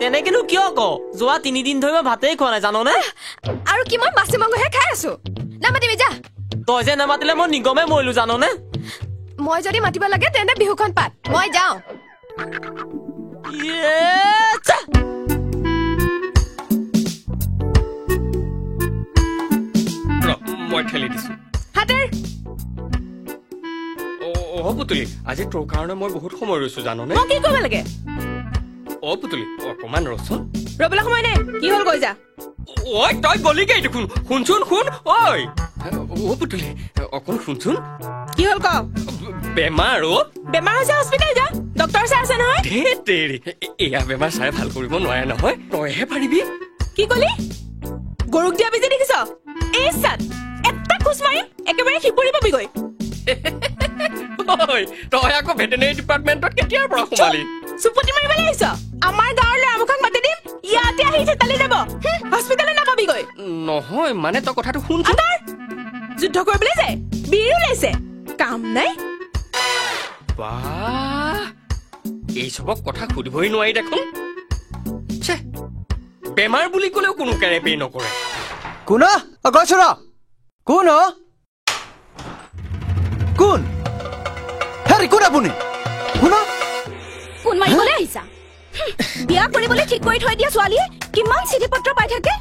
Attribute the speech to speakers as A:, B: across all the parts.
A: তেনেকেনো কিয় ক যোৱা 3 দিন ধৰি মই ভাতেই খোৱা নাই জাননে
B: আৰু কি মই মাছে মাংসহে খাই আছো নামাতিবি যা
A: তই যে নামাতিলে মই নিগমে মৰিলো জাননে
B: মই যদি মাতিব লাগে তেন্তে বিহুখন পাত মই যাওঁ
C: মই ঠেলি দিছো
B: হাতেৰ
C: অ পুতুলি আজি তোৰ কাৰণে মই বহুত সময় ৰৈছো জাননে
B: মই কি কৰিব লাগে
C: অ পুতুলি অকমান ৰচোন
B: ৰবলৈ সময় নাই কি হ'ল কৈ যা
C: ঐ তই গলিগৈ দেখোন শুনচোন শুন ঐ অ পুতুলি অকণ শুনচোন
B: কি হ'ল ক
C: বেমাৰ
B: বেমাৰ হৈছে হস্পিটেল যা ডক্টৰ চাই আছে নহয়
C: তেৰি এয়া বেমাৰ চাই ভাল কৰিব নোৱাৰে নহয় তইহে পাৰিবি
B: কি কলি গৰুক দিয়া বেজি দেখিছ এই চাত এটা খুচ মাৰিম একেবাৰে শিপৰি পাবিগৈ
C: তই আকৌ ভেটেনেৰী ডিপাৰ্টমেণ্টত কেতিয়াৰ পৰা সোমালি
B: চুপতি মাৰিবলৈ আহিছ আমাৰ গাঁৱৰ ল'ৰামুখক মাতি দিম ইয়াতে আহি চেতালি যাব হস্পিটেলে নাপাবিগৈ
C: নহয় মানে তই কথাটো শুনচোন
B: যুদ্ধ কৰিবলৈ যায় বীৰ ওলাইছে কাম নাই
C: বাহ এই চবক কথা সুধিবই নোৱাৰি দেখোন বেমাৰ বুলি ক'লেও কোনো কেৰেপেই নকৰে
D: কোন গৈছো ৰ কোন কোন হেৰি কোন আপুনি
B: কোন মাৰিবলৈ আহিছা বিয়া কৰিবলৈ ঠিক কৰি থৈ দিয়া ছোৱালীয়ে কিমান চিঠি পত্ৰ পাই থাকে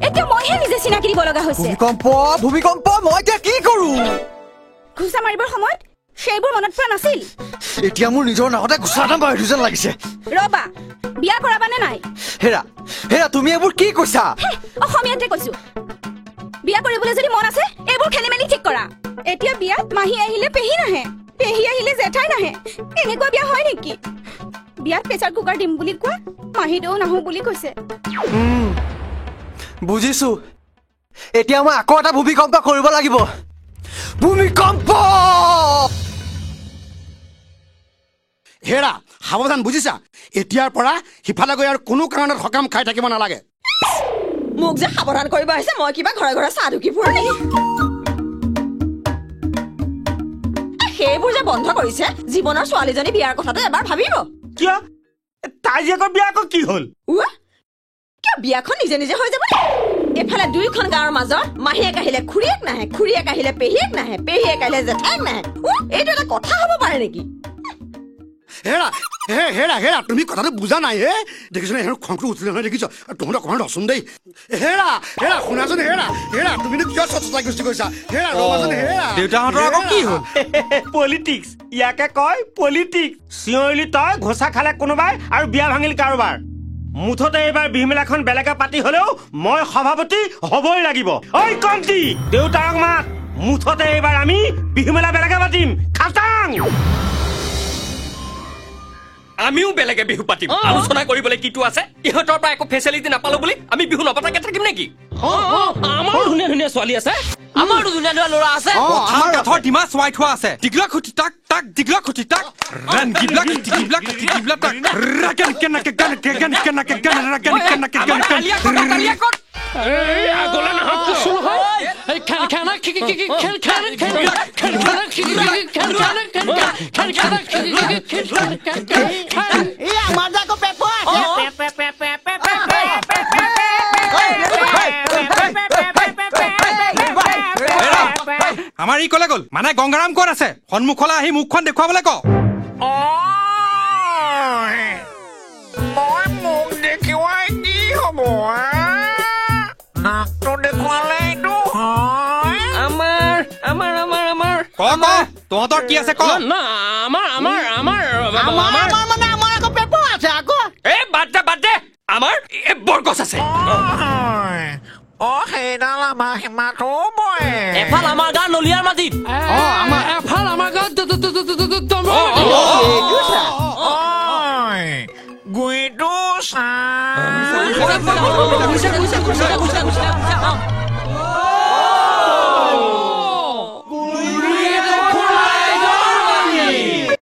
B: এতিয়া মইহে নিজে চিনাকি দিব লগা হৈছে
D: ভূমিকম্প মই এতিয়া কি কৰো
B: ঘুচা মাৰিবৰ সময়ত সেইবোৰ মনত পৰা নাছিল
D: এতিয়া মোৰ নিজৰ নাকতে ঘুচা এটা মাৰি যেন লাগিছে
B: ৰবা বিয়া কৰাবানে নাই
D: হেৰা হেৰা তুমি এইবোৰ কি কৈছা
B: অসমীয়াতে কৈছো বিয়া কৰিবলৈ যদি মন আছে এইবোৰ খেলি মেলি ঠিক কৰা এতিয়া বিয়াত মাহী আহিলে পেহী নাহে পেহী আহিলে জেঠাই নাহে এনেকুৱা বিয়া হয় নেকি বিয়াত প্ৰেচাৰ কুকাৰ দিম বুলি কোৱা মাহীদেউ নাহো বুলি কৈছে
D: বুজিছো এতিয়া মই আকৌ এটা ভূমিকম্প কৰিব লাগিব ভূমিকম্প
E: হেৰা সাৱধান বুজিছা এতিয়াৰ পৰা সিফালে গৈ আৰু কোনো কাৰণত সকাম খাই থাকিব নালাগে
B: মোক যে সাৱধান কৰিব আহিছে মই কিবা ঘৰে ঘৰে চাহ ঢুকি ফুৰো নেকি সেইবোৰ যে বন্ধ কৰিছে জীৱনৰ ছোৱালীজনী বিয়াৰ কথাটো এবাৰ ভাবিব
F: কিয় তাই যে আকৌ বিয়া আকৌ কি হ'ল
B: কিয় বিয়াখন নিজে নিজে হৈ যাব এফালে দুইখন গাঁৱৰ মাজত মাহীয়েক আহিলে খুৰীয়েক নাহে খুৰীয়েক আহিলে পেহীয়েক নাহে পেহীয়েক আহিলে জেঠাইক নাহে এইটো এটা কথা হ'ব পাৰে নেকি
E: হেৰা হেৰা হেৰা তুমি কথাটো বুজা নাই হে দেখিছ নে খংটো উঠিলে নহয় দেখিছ তহঁতৰ অকণমান ৰচোন দেই হেৰা হেৰা শুনাচোন হেৰা হেৰা তুমিনো কিয় চচা গুচি গৈছা হেৰা ৰবাচোন হেৰা
G: দেউতাহঁতৰ আকৌ কি হ'ল
F: পলিটিক্স ইয়াকে কয় পলিটিক্স চিঞৰিলি তই ঘোচা খালে কোনোবাই আৰু বিয়া ভাঙিল কাৰোবাৰ মুঠতে এইবাৰ বিহুমেলাখন বেলেগে পাতি হলেও মই সভাপতি হবই লাগিব ঐ কমটি দেউতাক মাত মুঠতে এইবাৰ আমি বিহুমেলা বেলেগে পাতিম খাটাং
C: আমিও বেলেগে বিহু পাতিম আলোচনা কৰিবলৈ কিটো আছে ইহঁতৰ পৰা একো ফেচিলিটি নাপালো বুলি আমি বিহু নপতাকে থাকিম নেকি
H: আমাৰো ধুনীয়া ধুনীয়া ছোৱালী আছে
A: আমাৰো ধুনীয়া ধুনীয়া ল'ৰা আছে
G: আমাৰ কাঠৰ ডিমা চোৱাই থোৱা আছে টিগলা খুটি তাক তাক দিগলা খুটি তাক ৰান গিবলা খুটি গিবলা খুটি গিবলা তাক ৰাগন কেনাকে গান গান কেনাকে গান ৰাগন কেনাকে গান
C: কালিয়া কত
H: এই আগলা নহয় কিছু নহয় এই খেলখানা
I: এই আমাৰ যে আকৌ পেপৰ
G: আমাৰ ই কলে গ'ল মানে গংগাৰাম ক'ত আছে সন্মুখলৈ আহি মুখখন দেখুৱাবলৈ ক
J: মই মোক দেখুৱাই কি হ'ব নাকটো দেখুৱালে এইটো হয়
C: আমাৰ আমাৰ আমাৰ আমাৰ
G: ক তহঁতৰ কি আছে ক
H: না আমাৰ
I: মানে আমাৰ আকৌ পেপৰ আছে আকৌ
C: এই বাদ দে আমাৰ বৰগছ আছে
J: সেইডাল আমাৰ সীমাটো বয়
A: এফাল আমাৰ গাঁৱৰ নলিয়াৰ মাটিত
H: এফাল আমাৰ গাঁৱত
J: গুইটো চা